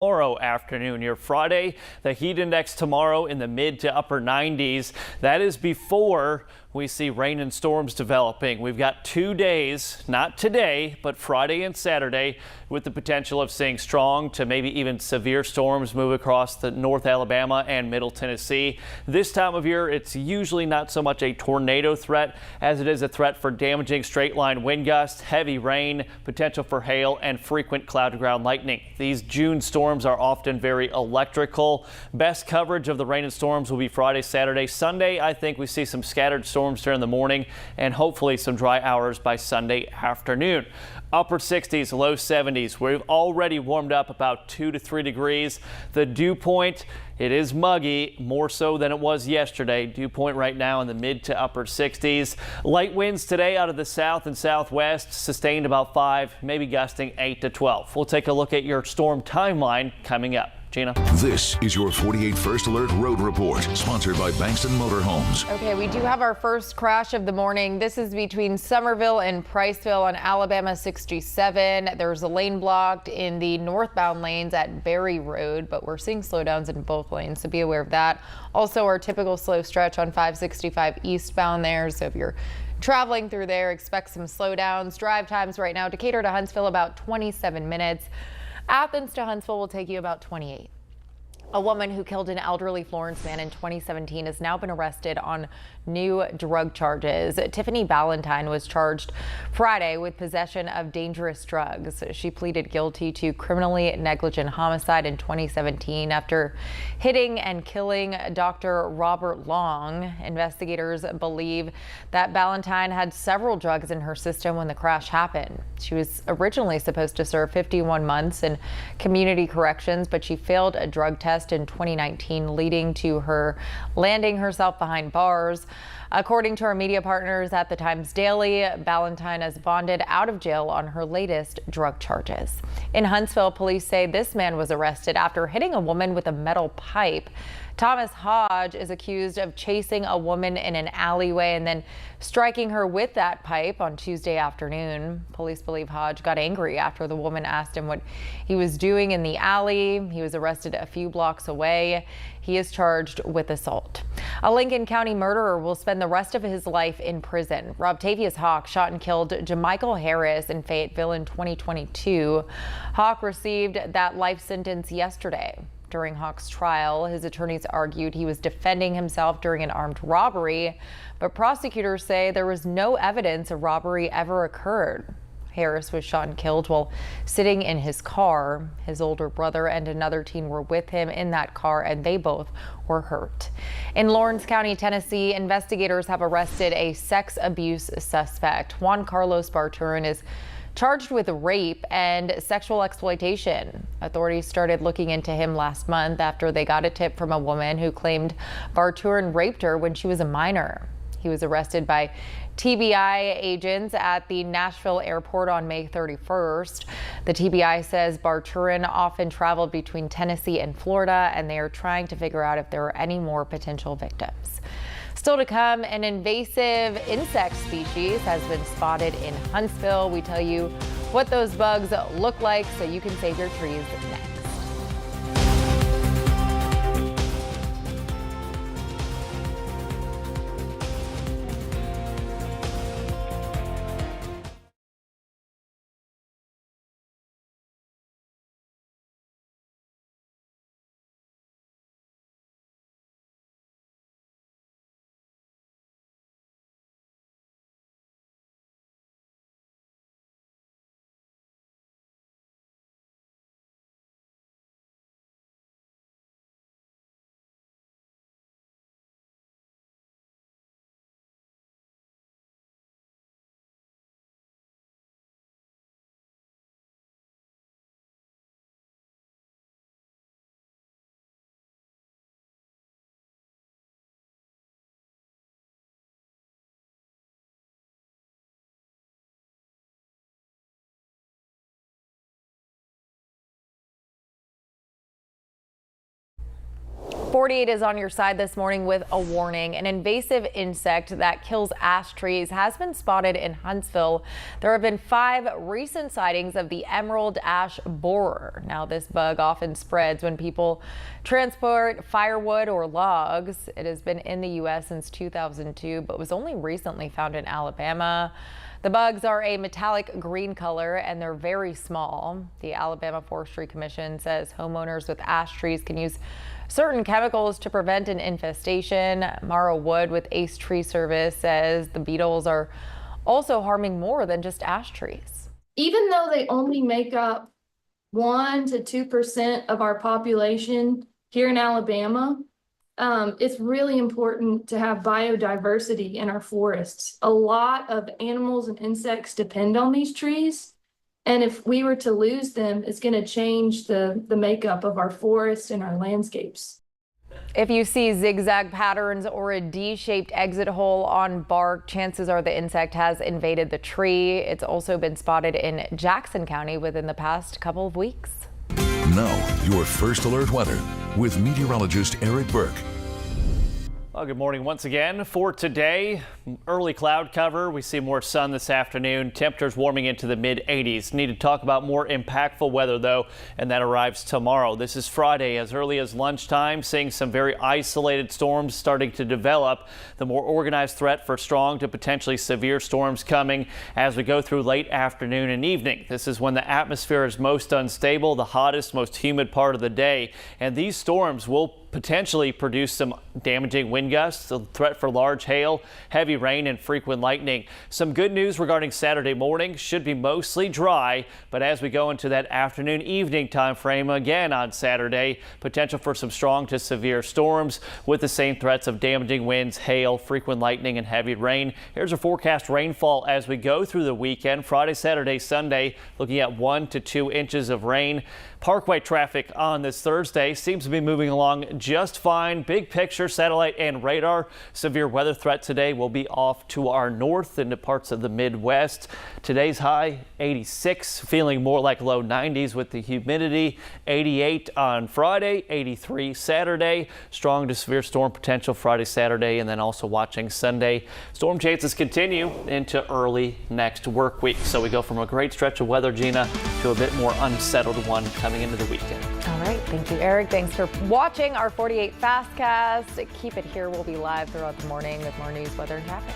Tomorrow afternoon, your Friday, the heat index tomorrow in the mid to upper 90s. That is before we see rain and storms developing. We've got 2 days, not today, but Friday and Saturday, with the potential of seeing strong to maybe even severe storms move across the North Alabama and Middle Tennessee. This time of year, it's usually not so much a tornado threat as it is a threat for damaging straight line wind gusts, heavy rain, potential for hail, and frequent cloud to ground lightning. These June storms are often very electrical. Best coverage of the rain and storms will be Friday, Saturday, Sunday. I think we see some scattered storms during the morning and hopefully some dry hours by Sunday afternoon. Upper 60s, low 70s. We've already warmed up about 2 to 3 degrees. The dew point, it is muggy, more so than it was yesterday. Dew point right now in the mid to upper 60s. Light winds today out of the south and southwest, sustained about 5, maybe gusting 8 to 12. We'll take a look at your storm timeline coming up. Gina. This is your 48 First Alert Road Report, sponsored by Bankston Motorhomes. Okay, we do have our first crash of the morning. This is between Summerville and Priceville on Alabama 67. There's a lane blocked in the northbound lanes at Berry Road, but we're seeing slowdowns in both lanes, so be aware of that. Also, our typical slow stretch on 565 eastbound there, so if you're traveling through there, expect some slowdowns. Drive times right now, Decatur to Huntsville about 27 minutes. Athens to Huntsville will take you about 28. A woman who killed an elderly Florence man in 2017 has now been arrested on new drug charges. Tiffany Ballantyne was charged Friday with possession of dangerous drugs. She pleaded guilty to criminally negligent homicide in 2017 after hitting and killing Dr. Robert Long. Investigators believe that Ballantyne had several drugs in her system when the crash happened. She was originally supposed to serve 51 months in community corrections, but she failed a drug test in 2019, leading to her landing herself behind bars. According to our media partners at the Times Daily, Ballantyne has bonded out of jail on her latest drug charges. In Huntsville, police say this man was arrested after hitting a woman with a metal pipe. Thomas Hodge is accused of chasing a woman in an alleyway and then striking her with that pipe on Tuesday afternoon. Police believe Hodge got angry after the woman asked him what he was doing in the alley. He was arrested a few blocks away. He is charged with assault. A Lincoln County murderer will spend the rest of his life in prison. Robtavius Hawk shot and killed Jamichael Harris in Fayetteville in 2022. Hawk received that life sentence yesterday. During Hawk's trial, his attorneys argued he was defending himself during an armed robbery, but prosecutors say there was no evidence a robbery ever occurred. Harris was shot and killed while sitting in his car. His older brother and another teen were with him in that car, and they both were hurt. In Lawrence County, Tennessee, investigators have arrested a sex abuse suspect. Juan Carlos Barturin is charged with rape and sexual exploitation. Authorities started looking into him last month after they got a tip from a woman who claimed Barturin raped her when she was a minor. He was arrested by TBI agents at the Nashville airport on May 31st. The TBI says Barturin often traveled between Tennessee and Florida, and they are trying to figure out if there are any more potential victims. Still to come, an invasive insect species has been spotted in Huntsville. We tell you what those bugs look like so you can save your trees next. 48 is on your side this morning with a warning. An invasive insect that kills ash trees has been spotted in Huntsville. There have been 5 recent sightings of the emerald ash borer. Now, this bug often spreads when people transport firewood or logs. It has been in the U.S. since 2002, but was only recently found in Alabama. The bugs are a metallic green color and they're very small. The Alabama Forestry Commission says homeowners with ash trees can use certain chemicals to prevent an infestation. Mara Wood with Ace Tree Service says the beetles are also harming more than just ash trees. Even though they only make up 1 to 2% of our population here in Alabama, it's really important to have biodiversity in our forests. A lot of animals and insects depend on these trees. And if we were to lose them, it's going to change the makeup of our forests and our landscapes. If you see zigzag patterns or a D-shaped exit hole on bark, chances are the insect has invaded the tree. It's also been spotted in Jackson County within the past couple of weeks. Now, your first alert weather with meteorologist Eric Burke. Well, good morning once again. For today, early cloud cover. We see more sun this afternoon. Temperatures warming into the mid-80s. Need to talk about more impactful weather, though, and that arrives tomorrow. This is Friday, as early as lunchtime, seeing some very isolated storms starting to develop. The more organized threat for strong to potentially severe storms coming as we go through late afternoon and evening. This is when the atmosphere is most unstable, the hottest, most humid part of the day, and these storms will potentially produce some damaging wind gusts, a threat for large hail, heavy rain, and frequent lightning. Some good news regarding Saturday morning. Should be mostly dry, but as we go into that afternoon evening time frame again on Saturday, potential for some strong to severe storms with the same threats of damaging winds, hail, frequent lightning, and heavy rain. Here's a forecast rainfall as we go through the weekend. Friday, Saturday, Sunday, looking at 1 to 2 inches of rain. Parkway traffic on this Thursday seems to be moving along just fine. Big picture, satellite and radar. Severe weather threat today will be off to our north into parts of the Midwest. Today's high 86, feeling more like low 90s with the humidity. 88 on Friday, 83 Saturday. Strong to severe storm potential Friday, Saturday, and then also watching Sunday. Storm chances continue into early next work week. So we go from a great stretch of weather, Gina, to a bit more unsettled one coming into the weekend. All right. Thank you, Eric. Thanks for watching our 48 Fastcast. Keep it here. We'll be live throughout the morning with more news, weather, and traffic.